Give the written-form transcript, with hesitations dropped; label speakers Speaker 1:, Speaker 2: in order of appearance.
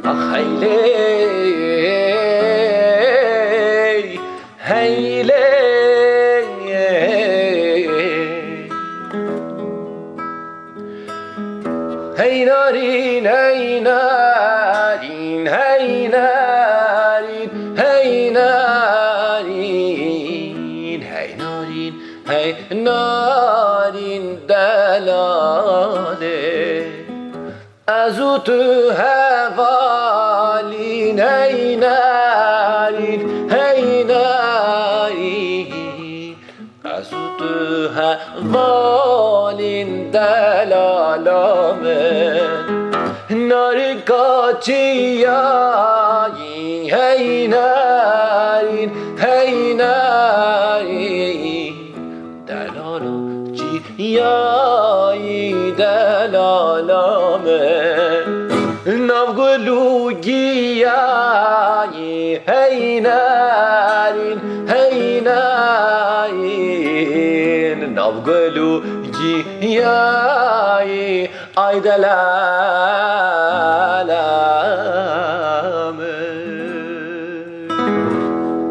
Speaker 1: خیلی هیلی هی نارین هی نارین هی نارین هی نارین هی نارین هی نارین دلاله از او تو حوالین هی نارین هی نارین از او تو حوالین دلالامه ناری کاچیایی هی نارین هی نارین دلالو چیایی دلالامه نوگلو گیایی هی نارین هی نارین نوگلو گیایی ای دلال